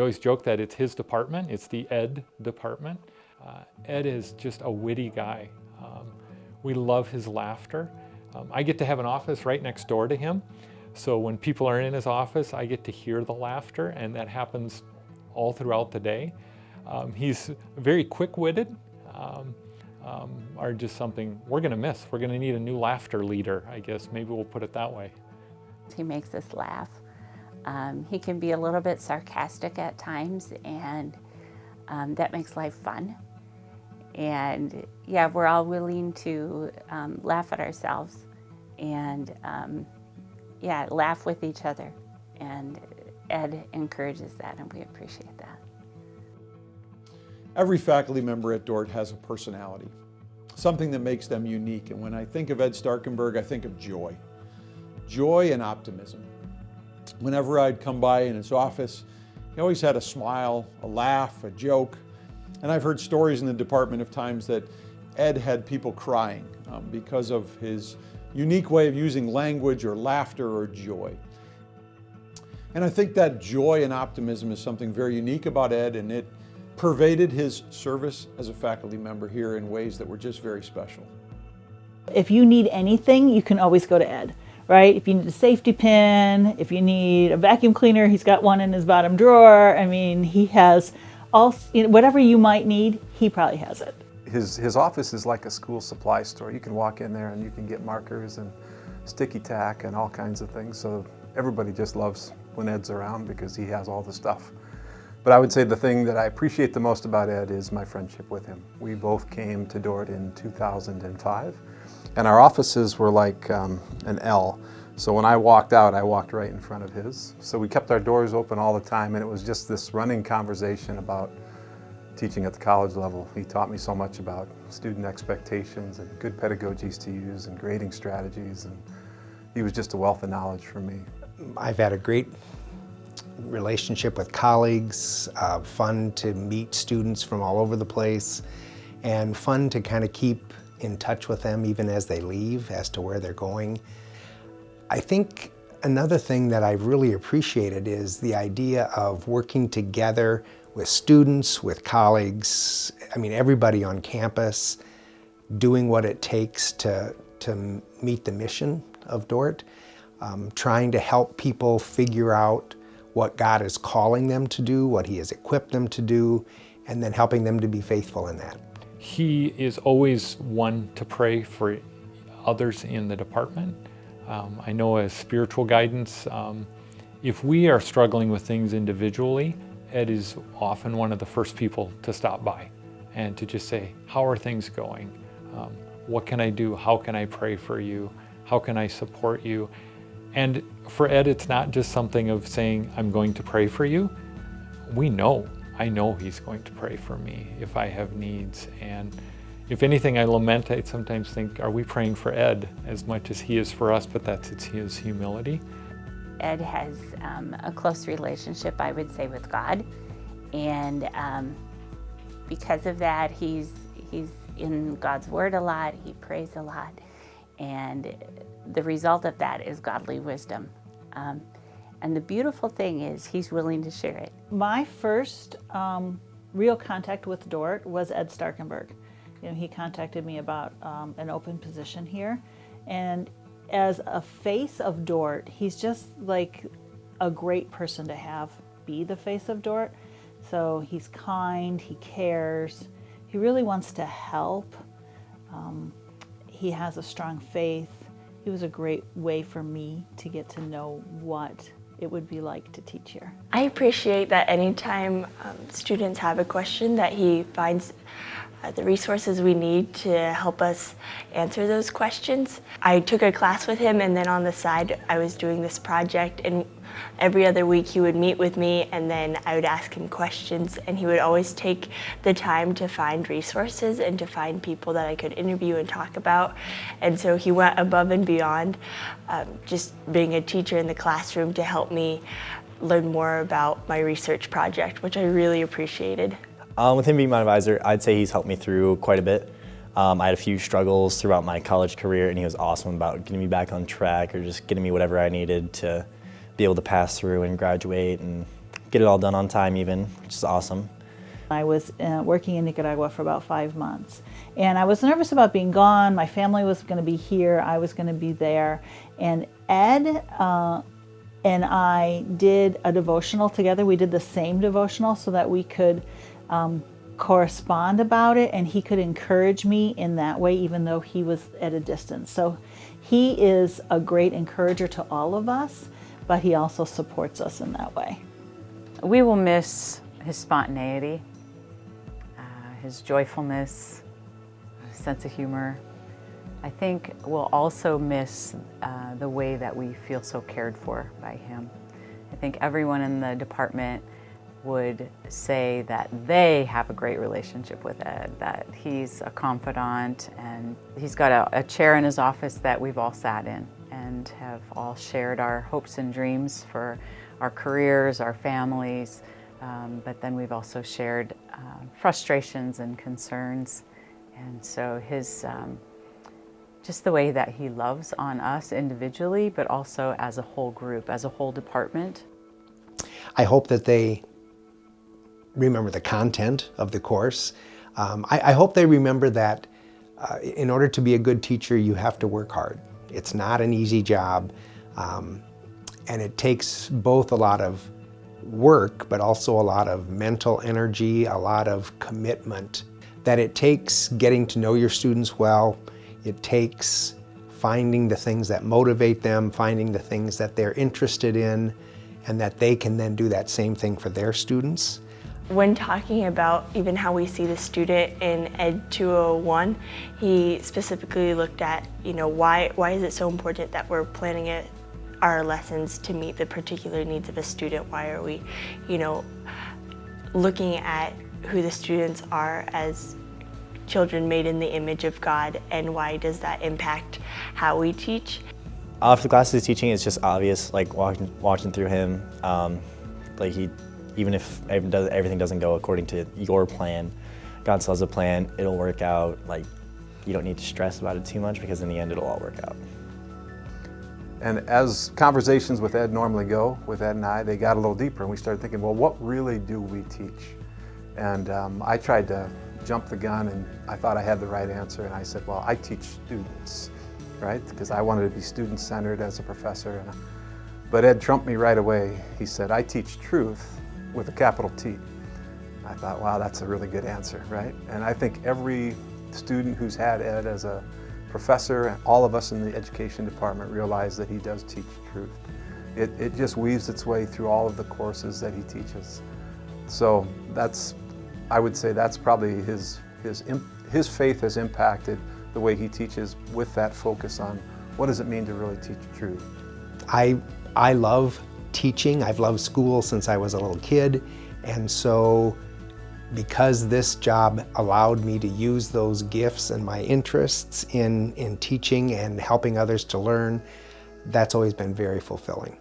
always joke that it's his department, it's the Ed department. Ed is just a witty guy. We love his laughter. I get to have an office right next door to him, so when people are in his office, I get to hear the laughter, and that happens all throughout the day. He's very quick-witted, are just something we're going to miss. We're going to need a new laughter leader, I guess. Maybe we'll put it that way. He makes us laugh. He can be a little bit sarcastic at times, and that makes life fun. And yeah, we're all willing to laugh at ourselves and yeah, laugh with each other. And Ed encourages that, and we appreciate that. Every faculty member at Dordt has a personality, something that makes them unique. And when I think of Ed Starkenburg, I think of joy. Joy and optimism. Whenever I'd come by in his office, he always had a smile, a laugh, a joke. And I've heard stories in the department of times that Ed had people crying because of his unique way of using language or laughter or joy. And I think that joy and optimism is something very unique about Ed, and it pervaded his service as a faculty member here in ways that were just very special. If you need anything, you can always go to Ed, right? If you need a safety pin, if you need a vacuum cleaner, he's got one in his bottom drawer. I mean, he has all, whatever you might need, he probably has it. His office is like a school supply store. You can walk in there and you can get markers and sticky tack and all kinds of things. So everybody just loves when Ed's around because he has all the stuff. But I would say the thing that I appreciate the most about Ed is my friendship with him. We both came to Dordt in 2005, and our offices were like an L. So when I walked out, I walked right in front of his. So we kept our doors open all the time, and it was just this running conversation about teaching at the college level. He taught me so much about student expectations and good pedagogies to use and grading strategies, and he was just a wealth of knowledge for me. I've had a great relationship with colleagues, fun to meet students from all over the place, and fun to kind of keep in touch with them even as they leave as to where they're going. I think another thing that I've really appreciated is the idea of working together with students, with colleagues, I mean everybody on campus, doing what it takes to meet the mission of Dordt, trying to help people figure out what God is calling them to do, what He has equipped them to do, and then helping them to be faithful in that. He is always one to pray for others in the department. I know as spiritual guidance, if we are struggling with things individually, Ed is often one of the first people to stop by and to just say, how are things going? What can I do? How can I pray for you? How can I support you? And for Ed, it's not just something of saying, I'm going to pray for you. I know he's going to pray for me if I have needs. And if anything, I lament, I sometimes think, are we praying for Ed as much as he is for us? But it's his humility. Ed has a close relationship, I would say, with God. And because of that, he's in God's Word a lot, he prays a lot. And the result of that is godly wisdom. And the beautiful thing is he's willing to share it. My first real contact with Dordt was Ed Starkenburg. He contacted me about an open position here. And as a face of Dordt, he's just like a great person to have be the face of Dordt. So he's kind, he cares, he really wants to help. He has a strong faith. It was a great way for me to get to know what it would be like to teach here. I appreciate that anytime students have a question that he finds the resources we need to help us answer those questions. I took a class with him, and then on the side I was doing this project, and every other week he would meet with me and then I would ask him questions, and he would always take the time to find resources and to find people that I could interview and talk about. And so he went above and beyond just being a teacher in the classroom to help me learn more about my research project, which I really appreciated. With him being my advisor, I'd say he's helped me through quite a bit. I had a few struggles throughout my college career, and he was awesome about getting me back on track or just getting me whatever I needed to be able to pass through and graduate and get it all done on time even, which is awesome. I was working in Nicaragua for about 5 months, and I was nervous about being gone. My family was going to be here, I was going to be there, and Ed and I did a devotional together. We did the same devotional so that we could correspond about it, and he could encourage me in that way even though he was at a distance. So he is a great encourager to all of us, but he also supports us in that way. We will miss his spontaneity, his joyfulness, sense of humor. I think we'll also miss the way that we feel so cared for by him. I think everyone in the department would say that they have a great relationship with Ed, that he's a confidant, and he's got a chair in his office that we've all sat in and have all shared our hopes and dreams for our careers, our families, but then we've also shared frustrations and concerns. And so his, just the way that he loves on us individually, but also as a whole group, as a whole department. I hope that they remember the content of the course. I hope they remember that in order to be a good teacher, you have to work hard. It's not an easy job, and it takes both a lot of work, but also a lot of mental energy, a lot of commitment. That it takes getting to know your students well, it takes finding the things that motivate them, finding the things that they're interested in, and that they can then do that same thing for their students. When talking about even how we see the student in Ed 201, he specifically looked at, why is it so important that we're planning our lessons to meet the particular needs of a student? Why are we, looking at who the students are as children made in the image of God, and why does that impact how we teach? After the classes he's teaching, it's just obvious, like watching through him, even if everything doesn't go according to your plan, God still has a plan, it'll work out. Like, you don't need to stress about it too much because in the end it'll all work out. And as conversations with Ed normally go, with Ed and I, they got a little deeper and we started thinking, well, what really do we teach? And I tried to jump the gun and I thought I had the right answer, and I said, well, I teach students, right? Because I wanted to be student-centered as a professor. But Ed trumped me right away. He said, I teach truth with a capital T. I thought, wow, that's a really good answer, right? And I think every student who's had Ed as a professor, and all of us in the education department, realize that he does teach truth. It just weaves its way through all of the courses that he teaches. So I would say that's probably his faith has impacted the way he teaches, with that focus on what does it mean to really teach truth. I love teaching. I've loved school since I was a little kid, and so because this job allowed me to use those gifts and my interests in teaching and helping others to learn, that's always been very fulfilling.